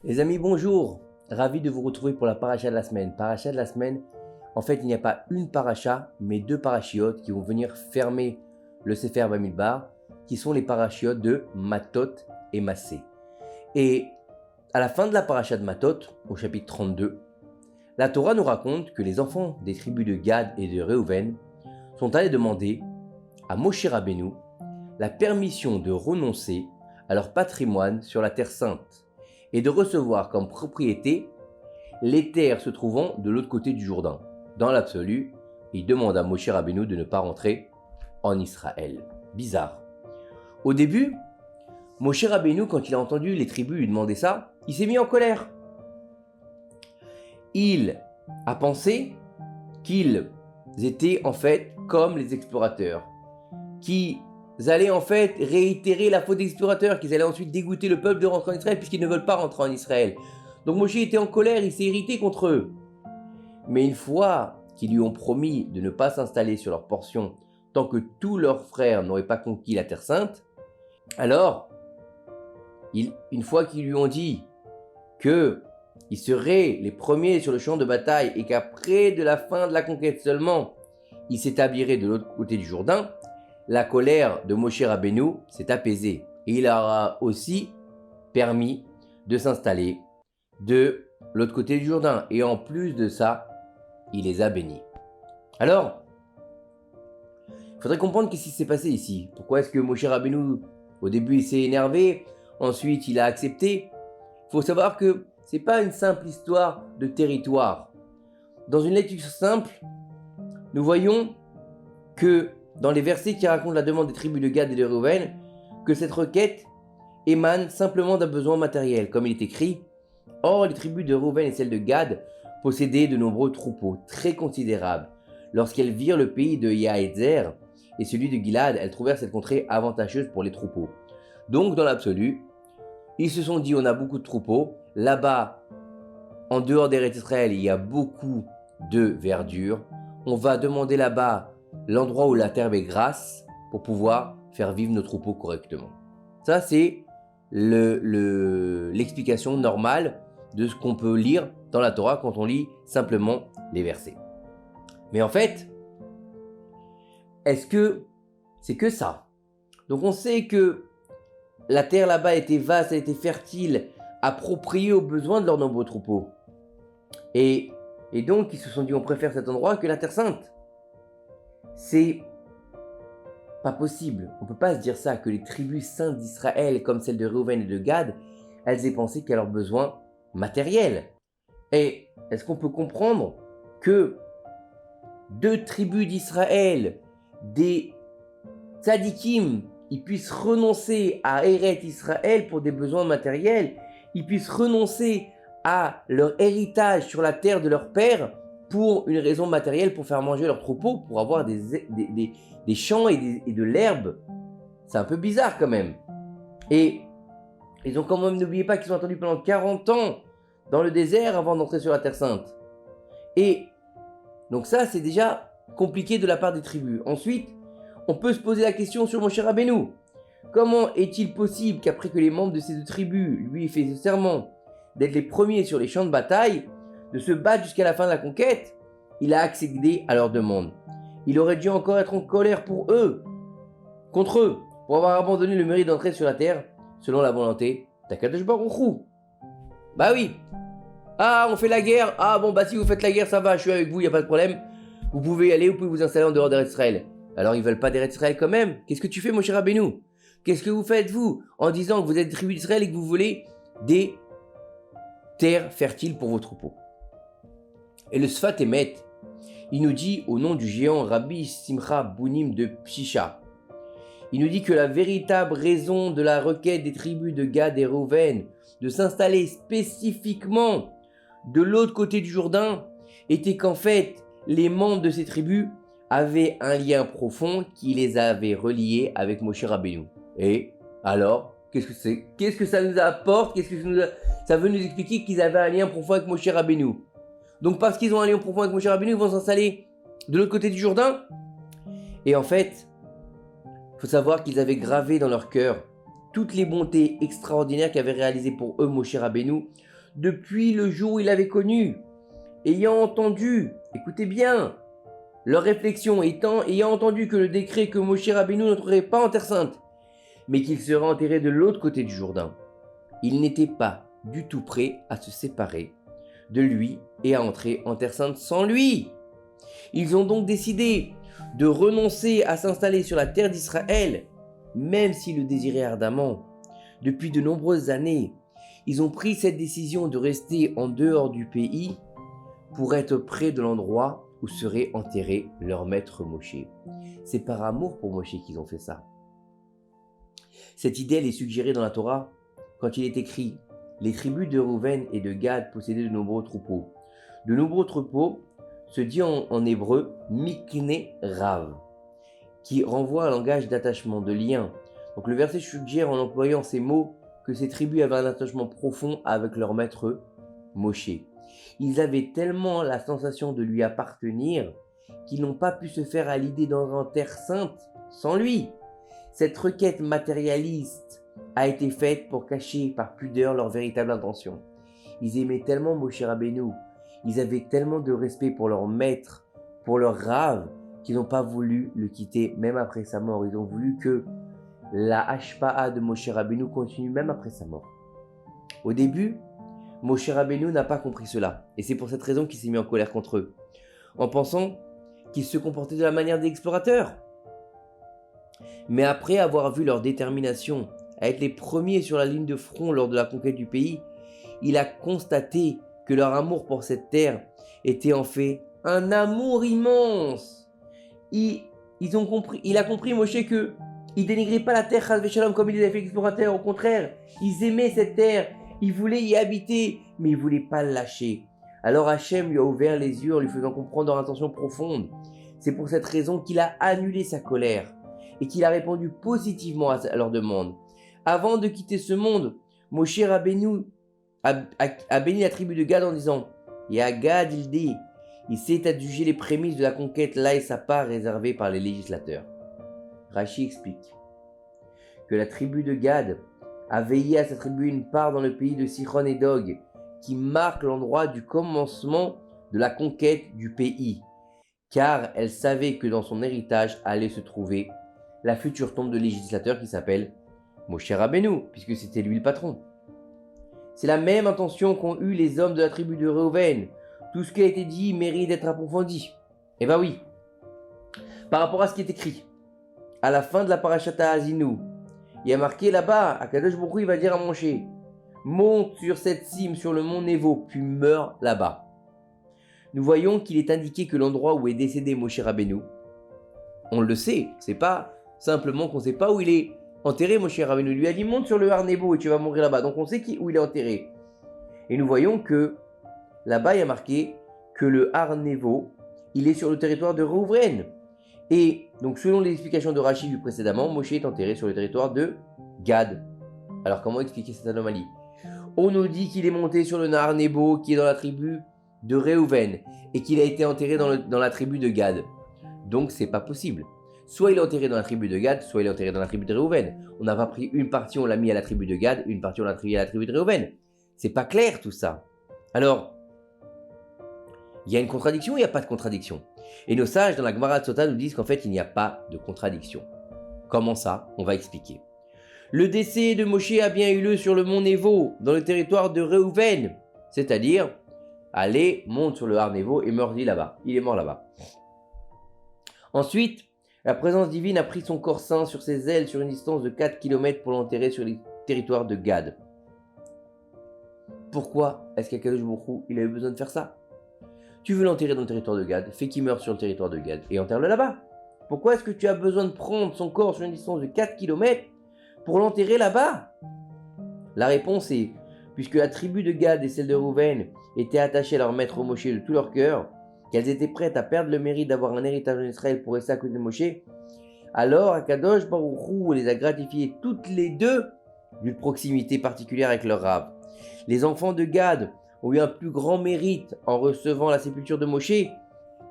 Les amis, bonjour. Ravi de vous retrouver pour la paracha de la semaine. Paracha de la semaine, en fait, il n'y a pas une paracha, mais deux parachiotes qui vont venir fermer le Sefer Bamidbar, qui sont les parachiotes de Matot et Massé. Et à la fin de la paracha de Matot, au chapitre 32, la Torah nous raconte que les enfants des tribus de Gad et de Réhouven sont allés demander à Moshe Rabbeinu la permission de renoncer à leur patrimoine sur la terre sainte et de recevoir comme propriété les terres se trouvant de l'autre côté du Jourdain. Dans l'absolu, ils demandent à Moshe Rabbeinu de ne pas rentrer en Israël. Bizarre. Au début, Moshe Rabbeinu, quand il a entendu les tribus lui demander ça, il s'est mis en colère. Il a pensé qu'ils étaient en fait comme les explorateurs, qui allaient en fait réitérer la faute des explorateurs, qu'ils allaient ensuite dégoûter le peuple de rentrer en Israël puisqu'ils ne veulent pas rentrer en Israël. Donc Moshe était en colère, il s'est irrité contre eux. Mais une fois qu'ils lui ont promis de ne pas s'installer sur leur portion tant que tous leurs frères n'auraient pas conquis la Terre Sainte, alors, une fois qu'ils lui ont dit qu'ils seraient les premiers sur le champ de bataille et qu'après de la fin de la conquête seulement, ils s'établiraient de l'autre côté du Jourdain, la colère de Moshe Rabbeinu s'est apaisée et il leur a aussi permis de s'installer de l'autre côté du Jourdain. Et en plus de ça, il les a bénis. Alors, il faudrait comprendre qu'est-ce qui s'est passé ici. Pourquoi est-ce que Moshe Rabbeinu, au début, il s'est énervé, ensuite il a accepté. Il faut savoir que ce n'est pas une simple histoire de territoire. Dans une lecture simple, nous voyons que dans les versets qui racontent la demande des tribus de Gad et de Réhouven, que cette requête émane simplement d'un besoin matériel, comme il est écrit. Or, les tribus de Réhouven et celles de Gad possédaient de nombreux troupeaux très considérables. Lorsqu'elles virent le pays de Yaézer et celui de Gilad, elles trouvèrent cette contrée avantageuse pour les troupeaux. Donc, dans l'absolu, ils se sont dit, on a beaucoup de troupeaux. Là-bas, en dehors d'Eretz Israël, il y a beaucoup de verdure. On va demander là-bas l'endroit où la terre est grasse pour pouvoir faire vivre nos troupeaux correctement. Ça, c'est l'explication normale de ce qu'on peut lire dans la Torah quand on lit simplement les versets. Mais en fait, est-ce que c'est que ça? Donc on sait que la terre là-bas était vaste, elle était fertile, appropriée aux besoins de leurs nombreux troupeaux. Et donc ils se sont dit on préfère cet endroit que la terre sainte. C'est pas possible. On peut pas se dire ça, que les tribus saintes d'Israël, comme celles de Réhouven et de Gad, elles aient pensé qu'à leurs besoins matériels. Et est-ce qu'on peut comprendre que deux tribus d'Israël, des tzadikim, ils puissent renoncer à Eretz Israël pour des besoins matériels, ils puissent renoncer à leur héritage sur la terre de leur père pour une raison matérielle, pour faire manger leurs troupeaux, pour avoir des champs et de l'herbe? C'est un peu bizarre quand même. Et ils ont quand même, n'oubliez pas qu'ils ont attendu pendant 40 ans dans le désert avant d'entrer sur la Terre Sainte. Et donc ça, c'est déjà compliqué de la part des tribus. Ensuite, on peut se poser la question sur Moshe Rabbeinu. Comment est-il possible qu'après que les membres de ces deux tribus lui aient fait ce serment d'être les premiers sur les champs de bataille, de se battre jusqu'à la fin de la conquête, il a accédé à leur demande? Il aurait dû encore être en colère pour eux, contre eux, pour avoir abandonné le mérite d'entrer sur la terre selon la volonté d'Akadosh Baruch Hu. Bah oui. Ah, on fait la guerre. Ah bon, bah si vous faites la guerre, ça va, je suis avec vous, il n'y a pas de problème. Vous pouvez y aller, vous pouvez vous installer en dehors d'Eretz Israël. Alors ils veulent pas d'Eretz Israël quand même. Qu'est-ce que tu fais, Moshe Rabbeinu? Qu'est-ce que vous faites, vous, en disant que vous êtes tribu d'Israël et que vous voulez des terres fertiles pour vos troupeaux? Et le Sfat Emet, il nous dit au nom du géant Rabbi Simcha Bounim de Pshisha, il nous dit que la véritable raison de la requête des tribus de Gad et Réhouven de s'installer spécifiquement de l'autre côté du Jourdain était qu'en fait, les membres de ces tribus avaient un lien profond qui les avait reliés avec Moshe Rabbeinu. Et alors, qu'est-ce que c'est? Qu'est-ce que ça nous apporte? Ça veut nous expliquer qu'ils avaient un lien profond avec Moshe Rabbeinu. Donc parce qu'ils ont un lien profond avec Moshe Rabbeinu, ils vont s'installer de l'autre côté du Jourdain. Et en fait, il faut savoir qu'ils avaient gravé dans leur cœur toutes les bontés extraordinaires qu'avait réalisées pour eux Moshe Rabbeinu depuis le jour où il avait connu, ayant entendu, écoutez bien, leur réflexion ayant entendu que le décret que Moshe Rabbeinu n'entrerait pas en Terre Sainte, mais qu'il serait enterré de l'autre côté du Jourdain. Ils n'étaient pas du tout prêts à se séparer de lui et à entrer en Terre Sainte sans lui. Ils ont donc décidé de renoncer à s'installer sur la terre d'Israël, même s'ils le désiraient ardemment. Depuis de nombreuses années, ils ont pris cette décision de rester en dehors du pays pour être près de l'endroit où serait enterré leur maître Moshe. C'est par amour pour Moshe qu'ils ont fait ça. Cette idée elle est suggérée dans la Torah quand il est écrit « Les tribus de Reuven et de Gad possédaient de nombreux troupeaux ». De nombreux troupeaux se dit en hébreu « mikne rav », qui renvoie à un langage d'attachement, de lien. Donc le verset suggère en employant ces mots que ces tribus avaient un attachement profond avec leur maître Moshe. Ils avaient tellement la sensation de lui appartenir qu'ils n'ont pas pu se faire à l'idée d'entrer en terre sainte sans lui. Cette requête matérialiste a été faite pour cacher par pudeur leur véritable intention. Ils aimaient tellement Moshe Rabbeinu, ils avaient tellement de respect pour leur maître, pour leur Rav, qu'ils n'ont pas voulu le quitter même après sa mort. Ils ont voulu que la Hashpa'a de Moshe Rabbeinu continue même après sa mort. Au début, Moshe Rabbeinu n'a pas compris cela, et c'est pour cette raison qu'il s'est mis en colère contre eux, en pensant qu'ils se comportaient de la manière des explorateurs. Mais après avoir vu leur détermination à être les premiers sur la ligne de front lors de la conquête du pays, il a constaté que leur amour pour cette terre était en fait un amour immense. Il a compris, Moshe, que ils dénigraient pas la terre Chas v'Shalom comme ils les avaient fait explorateurs. Au contraire, ils aimaient cette terre, ils voulaient y habiter, mais ils voulaient pas le lâcher. Alors Hachem lui a ouvert les yeux en lui faisant comprendre leur intention profonde. C'est pour cette raison qu'il a annulé sa colère et qu'il a répondu positivement à leur demande. Avant de quitter ce monde, Moshe Rabbeinu a béni la tribu de Gad en disant « Ya Gad il dit, il s'est adjugé les prémices de la conquête là et sa part réservée par les législateurs. » Rashi explique que la tribu de Gad a veillé à s'attribuer une part dans le pays de Sichon et d'Og, qui marque l'endroit du commencement de la conquête du pays, car elle savait que dans son héritage allait se trouver la future tombe de législateur qui s'appelle Moshe Rabbeinu, puisque c'était lui le patron. C'est la même intention qu'ont eu les hommes de la tribu de Reuven. Tout ce qui a été dit mérite d'être approfondi. Eh ben oui. Par rapport à ce qui est écrit, à la fin de la Parashata Azinu, il y a marqué là-bas, Akadosh Baruch Hu, il va dire à Moshe, monte sur cette cime, sur le mont Nebo, puis meurs là-bas. Nous voyons qu'il est indiqué que l'endroit où est décédé Moshe Rabbeinu, on le sait, c'est pas simplement qu'on ne sait pas où il est enterré. Moshe Rabbeinu lui a dit monte sur le Har Nebo et tu vas mourir là-bas. Donc on sait où il est enterré. Et nous voyons que là-bas il y a marqué que le Har Nebo, il est sur le territoire de Reuven. Et donc selon l'explication de Rashi vu précédemment, Moshe est enterré sur le territoire de Gad. Alors comment expliquer cette anomalie? On nous dit qu'il est monté sur le Har Nebo qui est dans la tribu de Reuven et qu'il a été enterré dans la tribu de Gad. Donc c'est pas possible. Soit il est enterré dans la tribu de Gad, soit il est enterré dans la tribu de Reuven. On n'a pas pris une partie, on l'a mis à la tribu de Gad, une partie on l'a mis à la tribu de Reuven. C'est pas clair tout ça. Alors, il y a une contradiction ou il n'y a pas de contradiction? Et nos sages dans la Gemara de Sota nous disent qu'en fait il n'y a pas de contradiction. Comment ça? On va expliquer. Le décès de Moshe a bien eu lieu sur le mont Nebo, dans le territoire de Reuven. C'est-à-dire, allez, monte sur le Har Nebo et meurt là-bas. Il est mort là-bas. Ensuite, la présence divine a pris son corps saint sur ses ailes sur une distance de 4 km pour l'enterrer sur les territoires de Gad. Pourquoi est-ce qu'Akadosh Baruch Hu, il a eu besoin de faire ça? Tu veux l'enterrer dans le territoire de Gad, fais qu'il meure sur le territoire de Gad et enterre-le là-bas. Pourquoi est-ce que tu as besoin de prendre son corps sur une distance de 4 km pour l'enterrer là-bas? La réponse est, puisque la tribu de Gad et celle de Reuven étaient attachées à leur maître Moshe de tout leur cœur, qu'elles étaient prêtes à perdre le mérite d'avoir un héritage en Israël pour rester à côté de Moshe, alors Akadosh Baruch Hu les a gratifiées toutes les deux d'une proximité particulière avec leur Rav. Les enfants de Gad ont eu un plus grand mérite en recevant la sépulture de Moshe.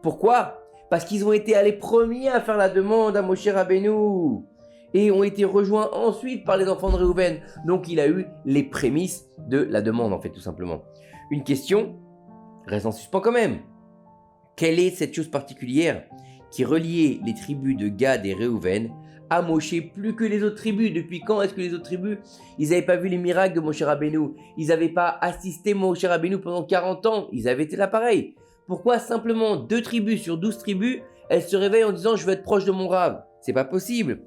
Pourquoi? Parce qu'ils ont été les premiers à faire la demande à Moshe Rabbeinu. et ont été rejoints ensuite par les enfants de Réhouven. Donc il a eu les prémices de la demande en fait tout simplement. Une question reste en suspens quand même. Quelle est cette chose particulière qui reliait les tribus de Gad et Réhouven à Moshe plus que les autres tribus? Depuis quand est-ce que les autres tribus, ils n'avaient pas vu les miracles de Moshe Rabbeinu? Ils n'avaient pas assisté Moshe Rabbeinu pendant 40 ans? Ils avaient été là pareil. Pourquoi simplement 2 tribus sur 12 tribus, elles se réveillent en disant je veux être proche de mon Rav? C'est pas possible.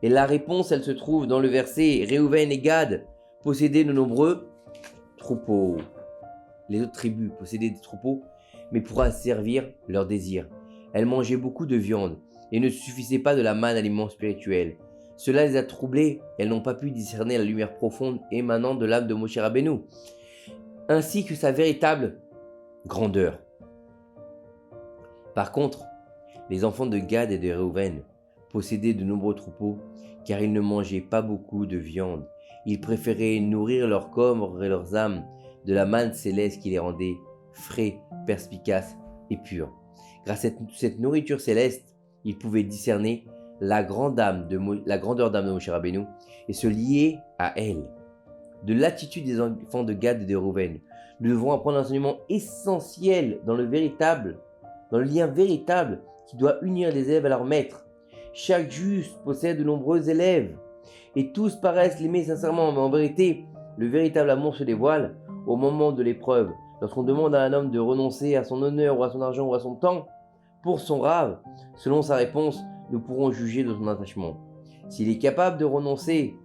Et la réponse, elle se trouve dans le verset Réhouven et Gad possédaient de nombreux troupeaux. Les autres tribus possédaient des troupeaux, mais pour asservir leurs désirs. Elles mangeaient beaucoup de viande et ne suffisaient pas de la manne aliment spirituel. Cela les a troublées, elles n'ont pas pu discerner la lumière profonde émanant de l'âme de Moshe Rabbeinu, ainsi que sa véritable grandeur. Par contre, les enfants de Gad et de Réhouven possédaient de nombreux troupeaux, car ils ne mangeaient pas beaucoup de viande. Ils préféraient nourrir leur corps et leurs âmes de la manne céleste qui les rendait frais, perspicaces et purs. Grâce à cette nourriture céleste, ils pouvaient discerner la grandeur d'âme de Moshe Rabbeinu et se lier à elle. De l'attitude des enfants de Gad et de Réhouven, nous devons apprendre un enseignement essentiel dans le lien véritable qui doit unir les élèves à leur maître. Chaque juste possède de nombreux élèves et tous paraissent l'aimer sincèrement, mais en vérité, le véritable amour se dévoile au moment de l'épreuve. Lorsqu'on demande à un homme de renoncer à son honneur ou à son argent ou à son temps pour son Rav, selon sa réponse, nous pourrons juger de son attachement. S'il est capable de renoncer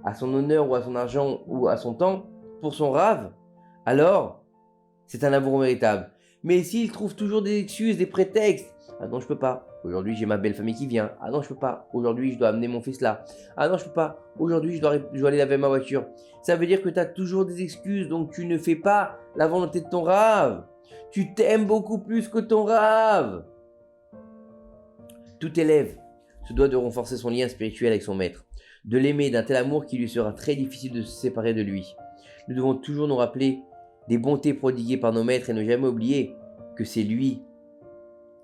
à son honneur ou à son argent ou à son temps pour son Rav, alors c'est un amour véritable. Mais s'il trouve toujours des excuses, des prétextes, ah non je peux pas, aujourd'hui j'ai ma belle famille qui vient, ah non je peux pas, aujourd'hui je dois amener mon fils là, ah non je peux pas, aujourd'hui je dois aller laver ma voiture, ça veut dire que tu as toujours des excuses, donc tu ne fais pas la volonté de ton Rav. Tu t'aimes beaucoup plus que ton Rav. Tout élève se doit de renforcer son lien spirituel avec son maître, de l'aimer d'un tel amour qu'il lui sera très difficile de se séparer de lui. Nous devons toujours nous rappeler des bontés prodiguées par nos maîtres et ne jamais oublier que c'est lui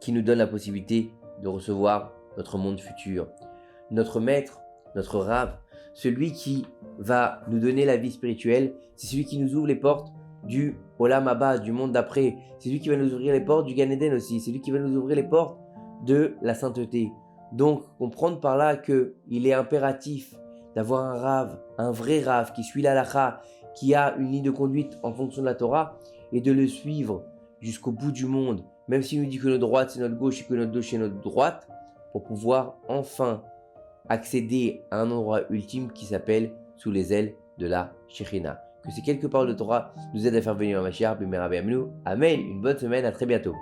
qui nous donne la possibilité de recevoir notre monde futur. Notre maître, notre Rav, celui qui va nous donner la vie spirituelle, c'est celui qui nous ouvre les portes du Olam Haba, du monde d'après. C'est lui qui va nous ouvrir les portes du Gan Eden aussi. C'est lui qui va nous ouvrir les portes de la sainteté. Donc, comprendre par là qu'il est impératif d'avoir un Rav, un vrai Rav qui suit l'Halakha, qui a une ligne de conduite en fonction de la Torah et de le suivre jusqu'au bout du monde, même s'il nous dit que notre droite c'est notre gauche et que notre gauche c'est notre droite, pour pouvoir enfin accéder à un endroit ultime qui s'appelle sous les ailes de la Shekhinah. Que ces quelques paroles de Torah nous aident à faire venir un Mashiach, B'mera B'Yaminu. Amen. Une bonne semaine, à très bientôt.